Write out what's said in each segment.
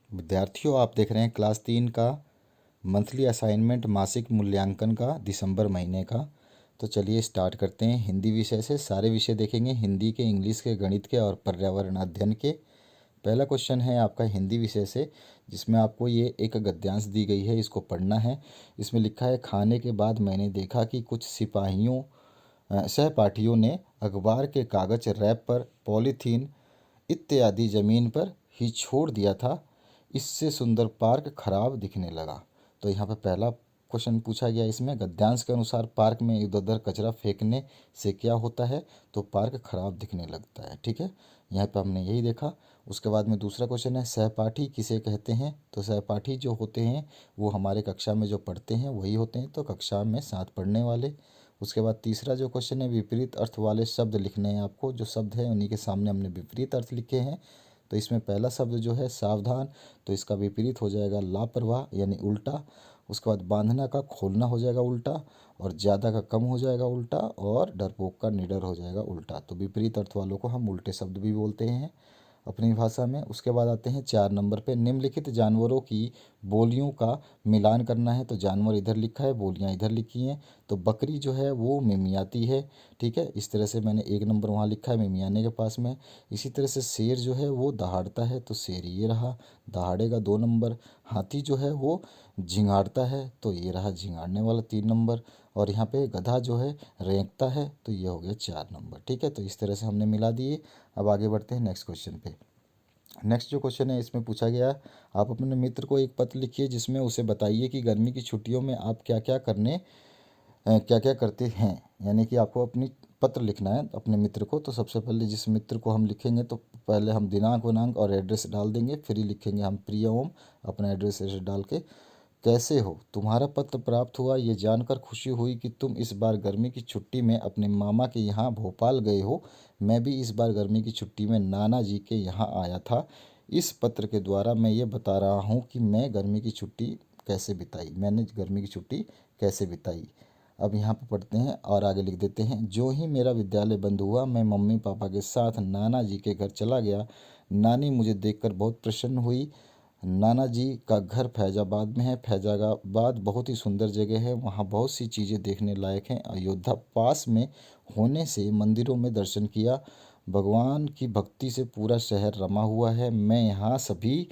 विद्यार्थियों, आप देख रहे हैं क्लास 3 का मंथली असाइनमेंट मासिक मूल्यांकन का दिसंबर महीने का। तो चलिए स्टार्ट करते हैं। हिंदी विषय से सारे विषय देखेंगे, हिंदी के, इंग्लिश के, गणित के और पर्यावरण अध्ययन के। पहला क्वेश्चन है आपका हिंदी विषय से, जिसमें आपको ये एक गद्यांश दी गई है, इसको पढ़ना है। इसमें लिखा है, खाने के बाद मैंने देखा कि कुछ सहपाठियों ने अखबार के कागज, रैपर, पॉलीथीन इत्यादि जमीन पर ही छोड़ दिया था। इससे सुंदर पार्क खराब दिखने लगा। तो यहाँ पे पहला क्वेश्चन पूछा गया, इसमें गद्यांश के अनुसार पार्क में इधर उधर कचरा फेंकने से क्या होता है? तो पार्क खराब दिखने लगता है। ठीक है, यहाँ पे हमने यही देखा। उसके बाद में दूसरा क्वेश्चन है, सहपाठी किसे कहते हैं? तो सहपाठी जो होते हैं वो हमारे कक्षा में जो पढ़ते हैं वही होते हैं, तो कक्षा में साथ पढ़ने वाले। उसके बाद तीसरा जो क्वेश्चन है, विपरीत अर्थ वाले शब्द लिखने हैं आपको। जो शब्द है उन्हीं के सामने हमने विपरीत अर्थ लिखे हैं। तो इसमें पहला शब्द जो है सावधान, तो इसका विपरीत हो जाएगा लापरवाह यानी उल्टा। उसके बाद बांधना का खोलना हो जाएगा उल्टा, और ज़्यादा का कम हो जाएगा उल्टा, और डरपोक का निडर हो जाएगा उल्टा। तो विपरीत अर्थ वालों को हम उल्टे शब्द भी बोलते हैं अपनी भाषा में। उसके बाद आते हैं 4 नंबर पे, निम्नलिखित जानवरों की बोलियों का मिलान करना है। तो जानवर इधर लिखा है, बोलियां इधर लिखी हैं। तो बकरी जो है वो मिमियाती है। ठीक है, इस तरह से मैंने 1 नंबर वहाँ लिखा है मिमियाने के पास में। इसी तरह से शेर जो है वो दहाड़ता है, तो शेर ये रहा, दहाड़ेगा 2 नंबर। हाथी जो है वो झिंगाड़ता है, तो ये रहा झिंगाड़ने वाला 3 नंबर। और यहाँ पे गधा जो है रेंकता है, तो ये हो गया 4 नंबर। ठीक है, तो इस तरह से हमने मिला दिए। अब आगे बढ़ते हैं नेक्स्ट क्वेश्चन पे। नेक्स्ट जो क्वेश्चन है इसमें पूछा गया, आप अपने मित्र को एक पत्र लिखिए जिसमें उसे बताइए कि गर्मी की छुट्टियों में आप क्या क्या करते हैं। यानी कि आपको अपनी पत्र लिखना है अपने मित्र को। तो सबसे पहले जिस मित्र को हम लिखेंगे, तो पहले हम दिनांक वनांक और एड्रेस डाल देंगे, फिर ही लिखेंगे हम प्रिय ओम, अपना एड्रेस डाल के। कैसे हो, तुम्हारा पत्र प्राप्त हुआ, ये जानकर खुशी हुई कि तुम इस बार गर्मी की छुट्टी में अपने मामा के यहाँ भोपाल गए हो। मैं भी इस बार गर्मी की छुट्टी में नाना जी के यहाँ आया था। इस पत्र के द्वारा मैं ये बता रहा हूँ कि मैंने गर्मी की छुट्टी कैसे बिताई। अब यहाँ पर पढ़ते हैं और आगे लिख देते हैं, जो ही मेरा विद्यालय बंद हुआ मैं मम्मी पापा के साथ नाना जी के घर चला गया। नानी मुझे देखकर बहुत प्रसन्न हुई। नाना जी का घर फैजाबाद में है। फैजाबाद बहुत ही सुंदर जगह है, वहाँ बहुत सी चीज़ें देखने लायक हैं। अयोध्या पास में होने से मंदिरों में दर्शन किया। भगवान की भक्ति से पूरा शहर रमा हुआ है। मैं यहाँ सभी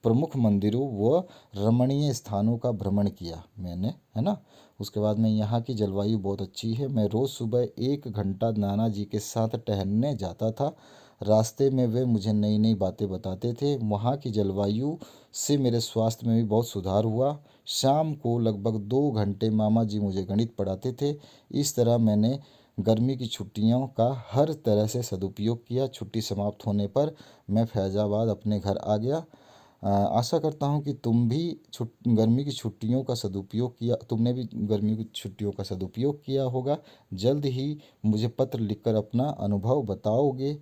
प्रमुख मंदिरों व रमणीय स्थानों का भ्रमण किया मैंने, है ना। उसके बाद में यहाँ की जलवायु बहुत अच्छी है। मैं रोज़ सुबह 1 घंटा नाना जी के साथ टहलने जाता था। रास्ते में वे मुझे नई नई बातें बताते थे। वहाँ की जलवायु से मेरे स्वास्थ्य में भी बहुत सुधार हुआ। शाम को लगभग 2 घंटे मामा जी मुझे गणित पढ़ाते थे। इस तरह मैंने गर्मी की छुट्टियों का हर तरह से सदुपयोग किया। छुट्टी समाप्त होने पर मैं फैज़ाबाद अपने घर आ गया। आशा करता हूँ कि तुमने भी गर्मी की छुट्टियों का सदुपयोग किया होगा। जल्द ही मुझे पत्र लिखकर अपना अनुभव बताओगे।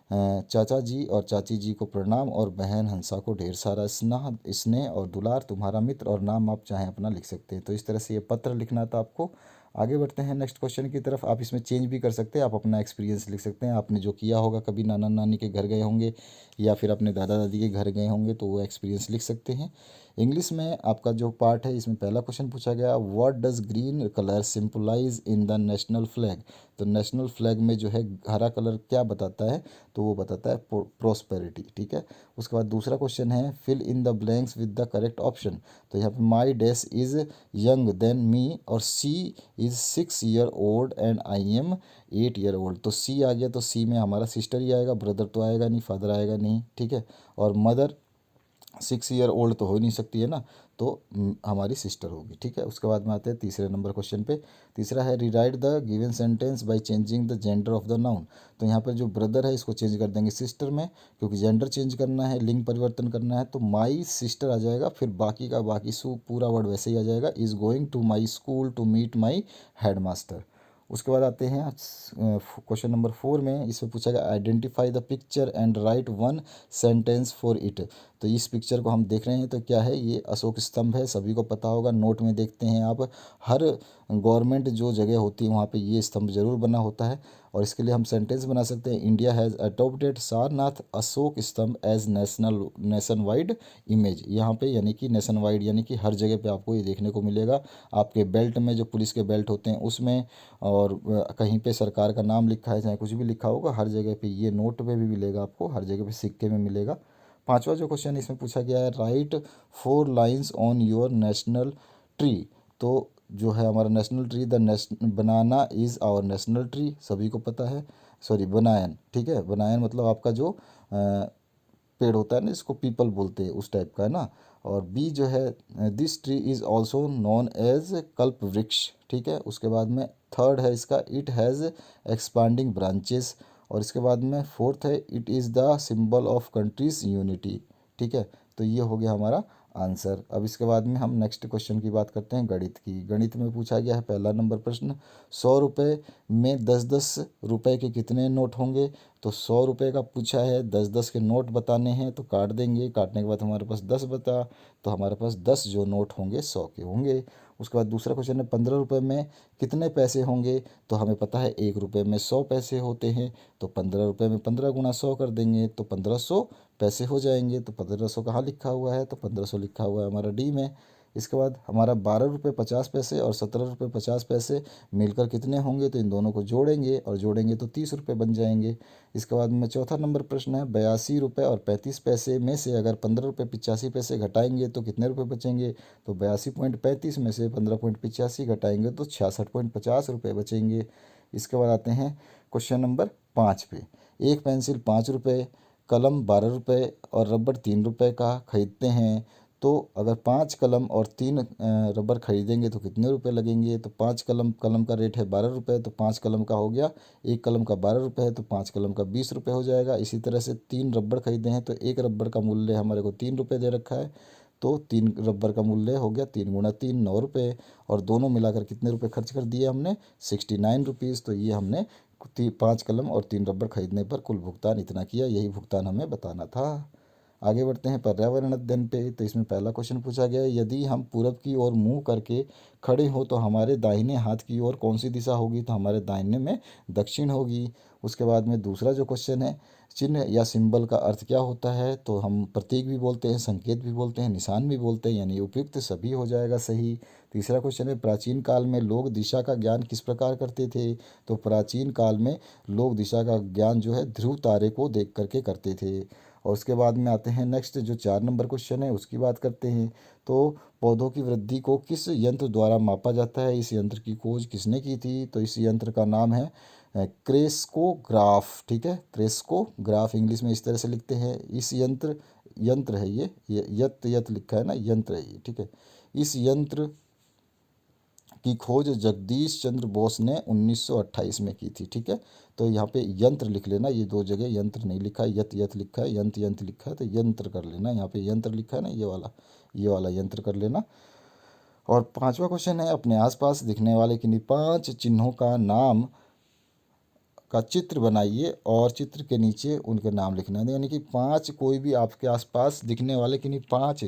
चाचा जी और चाची जी को प्रणाम, और बहन हंसा को ढेर सारा स्नेह स्नेह और दुलार। तुम्हारा मित्र, और नाम आप चाहें अपना लिख सकते हैं। तो इस तरह से ये पत्र लिखना था आपको। आगे बढ़ते हैं नेक्स्ट क्वेश्चन की तरफ। आप इसमें चेंज भी कर सकते हैं, आप अपना एक्सपीरियंस लिख सकते हैं। आपने जो किया होगा, कभी नाना नानी के घर गए होंगे या फिर अपने दादा दादी के घर गए होंगे, तो वो एक्सपीरियंस लिख सकते हैं। इंग्लिश में आपका जो पार्ट है, इसमें पहला क्वेश्चन पूछा गया, what does green colour सिंपलाइज in the national flag. तो नेशनल फ्लैग में जो है हरा कलर क्या बताता है? तो वो बताता है प्रोस्पेरिटी। ठीक है, उसके बाद दूसरा क्वेश्चन है, fill in the blanks with the correct option. तो यहाँ पे my dash is young than me, और she is 6 year old and I am 8 year old. तो सी आ गया, तो सी में हमारा सिस्टर ही आएगा, ब्रदर तो आएगा नहीं, फादर आएगा नहीं। ठीक है, और मदर 6 ईयर ओल्ड तो हो ही नहीं सकती है ना, तो हमारी सिस्टर होगी। ठीक है, उसके बाद में आते हैं तीसरे नंबर क्वेश्चन पे। तीसरा है, rewrite the given sentence by changing the gender of the noun. तो यहाँ पर जो ब्रदर है इसको चेंज कर देंगे सिस्टर में, क्योंकि जेंडर चेंज करना है, लिंग परिवर्तन करना है। तो माई सिस्टर आ जाएगा, फिर बाकी का बाकी पूरा वर्ड वैसे ही आ जाएगा, is going to my school to meet my headmaster. उसके बाद आते हैं क्वेश्चन नंबर 4 में। इसमें पूछा गया, identify the picture and right one sentence for it. तो इस पिक्चर को हम देख रहे हैं तो क्या है, ये अशोक स्तंभ है, सभी को पता होगा। नोट में देखते हैं आप, हर गवर्नमेंट जो जगह होती है वहाँ पे ये स्तंभ जरूर बना होता है। और इसके लिए हम सेंटेंस बना सकते हैं, India has adopted Sarnath Ashok स्तंभ एज नेशन वाइड इमेज। यहाँ पे यानी कि नेशन वाइड यानी कि हर जगह पे आपको ये देखने को मिलेगा। आपके बेल्ट में, जो पुलिस के बेल्ट होते हैं उसमें, और कहीं पे सरकार का नाम लिखा है, चाहे कुछ भी लिखा होगा, हर जगह पे ये नोट में भी मिलेगा आपको, हर जगह पे सिक्के में मिलेगा। पांचवा जो क्वेश्चन इसमें पूछा गया है, write 4 lines on your national tree. तो जो है हमारा national tree, the national banana is our national tree, सभी को पता है। सॉरी, बनायन, ठीक है, बनायन मतलब आपका जो पेड़ होता है ना, इसको पीपल बोलते हैं, उस टाइप का है ना। और बी जो है, this tree is also known as Kalpa Vriksha, ठीक है। उसके बाद में थर्ड है इसका, इट हैज़ एक्सपांडिंग ब्रांचेस। और इसके बाद में फोर्थ है, it is the symbol of countries unity, ठीक है। तो ये हो गया हमारा आंसर। अब इसके बाद में हम नेक्स्ट क्वेश्चन की बात करते हैं, गणित की। गणित में पूछा गया है पहला नंबर प्रश्न, 100 रुपये में 10 10 रुपये के कितने नोट होंगे। तो 100 रुपये का पूछा है, 10 10 के नोट बताने हैं, तो काट देंगे, काटने के बाद हमारे पास 10 बता, तो हमारे पास 10 जो नोट होंगे 100 के होंगे। उसके बाद दूसरा क्वेश्चन है, 15 रुपये में कितने पैसे होंगे। तो हमें पता है 1 रुपये में 100 पैसे होते हैं, तो 15 रुपये में 15 गुना 100 कर देंगे तो 1500 पैसे हो जाएंगे। तो 1500 कहाँ लिखा हुआ है, तो 1500 लिखा हुआ है हमारा डी में। इसके बाद हमारा 12 रुपये 50 पैसे और 17 रुपये 50 पैसे मिलकर कितने होंगे। तो इन दोनों को जोड़ेंगे, और जोड़ेंगे तो 30 रुपये बन जाएंगे। इसके बाद में चौथा नंबर प्रश्न है, 82 रुपये और 35 पैसे में से अगर 15 रुपये 85 पैसे घटाएंगे तो कितने रुपये बचेंगे। तो 82.35 में से 15.85 घटाएंगे तो 66.50 रुपये बचेंगे। इसके बाद आते हैं क्वेश्चन नंबर 5 पे, एक पेंसिल 5 रुपये, कलम 12 रुपये और रबड़ 3 रुपये का खरीदते हैं। तो अगर 5 कलम और 3 रबड़ खरीदेंगे तो कितने रुपए लगेंगे। तो 5 कलम, कलम का रेट है 12 रुपये, तो 5 कलम का हो गया, एक कलम का 12 रुपये है, तो 5 कलम का 20 रुपये हो जाएगा। इसी तरह से 3 रबड़ खरीदे हैं, तो एक रबड़ का मूल्य हमारे को 3 रुपये दे रखा है, तो 3 रबड़ का मूल्य हो गया 3 गुणा 3 9 रुपये। और दोनों मिलाकर कितने रुपए खर्च कर दिए हमने, 69 रुपीज़। तो ये हमने 5 कलम और 3 रबड़ खरीदने पर कुल भुगतान इतना किया, यही भुगतान हमें बताना था। आगे बढ़ते हैं पर्यावरण अध्ययन पे। तो इसमें पहला क्वेश्चन पूछा गया है, यदि हम पूरब की ओर मुंह करके खड़े हो तो हमारे दाहिने हाथ की ओर कौन सी दिशा होगी। तो हमारे दाहिने में दक्षिण होगी। उसके बाद में दूसरा जो क्वेश्चन है, चिन्ह या सिंबल का अर्थ क्या होता है। तो हम प्रतीक भी बोलते हैं, संकेत भी बोलते हैं, निशान भी बोलते हैं, यानी उपयुक्त सभी हो जाएगा सही। तीसरा क्वेश्चन है, प्राचीन काल में लोग दिशा का ज्ञान किस प्रकार करते थे। तो प्राचीन काल में लोग दिशा का ज्ञान जो है ध्रुव तारे को देख करके करते थे। और उसके बाद में आते हैं नेक्स्ट, जो 4 नंबर क्वेश्चन है उसकी बात करते हैं। तो पौधों की वृद्धि को किस यंत्र द्वारा मापा जाता है, इस यंत्र की खोज किसने की थी। तो इस यंत्र का नाम है क्रेस्कोग्राफ, ठीक है। क्रेस्कोग्राफ इंग्लिश में इस तरह से लिखते हैं। इस यंत्र, यंत्र है ये यत यत लिखा है ना, यंत्र है ये, ठीक है। इस यंत्र की खोज जगदीश चंद्र बोस ने 1928 में की थी, ठीक है। तो यहाँ पे यंत्र लिख लेना, ये दो जगह यंत्र नहीं लिखा है, यत यत लिखा है, यंत्र यंत्र लिखा है, तो यंत्र कर लेना। यहाँ पे यंत्र लिखा है ना, ये वाला यंत्र कर लेना। और पांचवा क्वेश्चन है, अपने आसपास दिखने वाले किन्हीं 5 चिन्हों का नाम का चित्र बनाइए और चित्र के नीचे उनके नाम लिखना है। यानी कि 5 कोई भी आपके आसपास दिखने वाले किन्हीं 5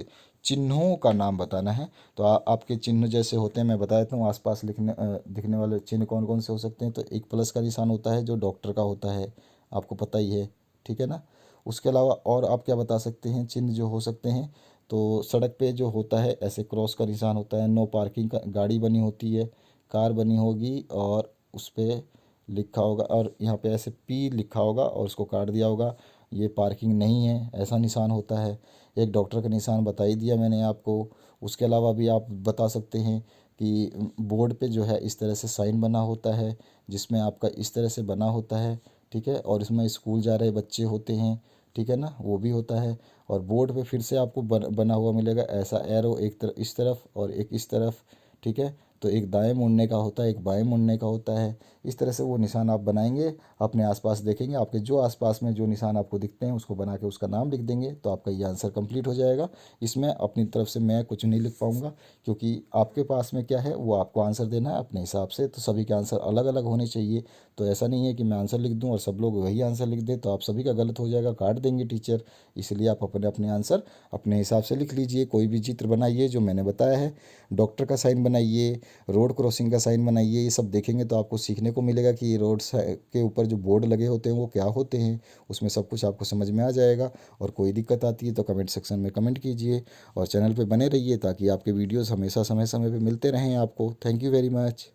चिन्हों का नाम बताना है। तो आपके चिन्ह जैसे होते हैं, मैं बता देता हूँ आसपास दिखने वाले चिन्ह कौन कौन से हो सकते हैं। तो एक प्लस का निशान होता है जो डॉक्टर का होता है, आपको पता ही है, ठीक है ना। उसके अलावा और आप क्या बता सकते हैं चिन्ह जो हो सकते हैं। तो सड़क पे जो होता है ऐसे क्रॉस का निशान होता है, नो पार्किंग का, गाड़ी बनी होती है, कार बनी होगी और उस पर लिखा होगा, और यहाँ पे ऐसे पी लिखा होगा और उसको काट दिया होगा, ये पार्किंग नहीं है, ऐसा निशान होता है। एक डॉक्टर का निशान बता ही दिया मैंने आपको। उसके अलावा भी आप बता सकते हैं कि बोर्ड पे जो है इस तरह से साइन बना होता है, जिसमें आपका इस तरह से बना होता है, ठीक है। और इसमें स्कूल जा रहे बच्चे होते हैं, ठीक है ना, वो भी होता है। और बोर्ड पे फिर से आपको बना हुआ मिलेगा ऐसा एरो, एक तरफ इस तरफ और एक इस तरफ, ठीक है। तो एक दाएं मुड़ने का होता है, एक बाएं मुड़ने का होता है। इस तरह से वो निशान आप बनाएंगे, अपने आसपास देखेंगे, आपके जो आसपास में जो निशान आपको दिखते हैं उसको बना के उसका नाम लिख देंगे, तो आपका ये आंसर कंप्लीट हो जाएगा। इसमें अपनी तरफ से मैं कुछ नहीं लिख पाऊंगा, क्योंकि आपके पास में क्या है वो आपको आंसर देना है अपने हिसाब से, तो सभी के आंसर अलग अलग होने चाहिए। तो ऐसा नहीं है कि मैं आंसर लिख दूं और सब लोग वही आंसर लिख दें, तो आप सभी का गलत हो जाएगा, काट देंगे टीचर। इसलिए आप अपने अपने आंसर अपने हिसाब से लिख लीजिए। कोई भी चित्र बनाइए जो मैंने बताया है, डॉक्टर का साइन बनाइए, रोड क्रॉसिंग का साइन बनाइए। ये सब देखेंगे तो आपको सीखने को मिलेगा कि ये रोड के ऊपर जो बोर्ड लगे होते हैं वो क्या होते हैं। उसमें सब कुछ आपको समझ में आ जाएगा। और कोई दिक्कत आती है तो कमेंट सेक्शन में कमेंट कीजिए और चैनल पे बने रहिए ताकि आपके वीडियोस हमेशा समय समय पे मिलते रहें आपको। Thank you very much.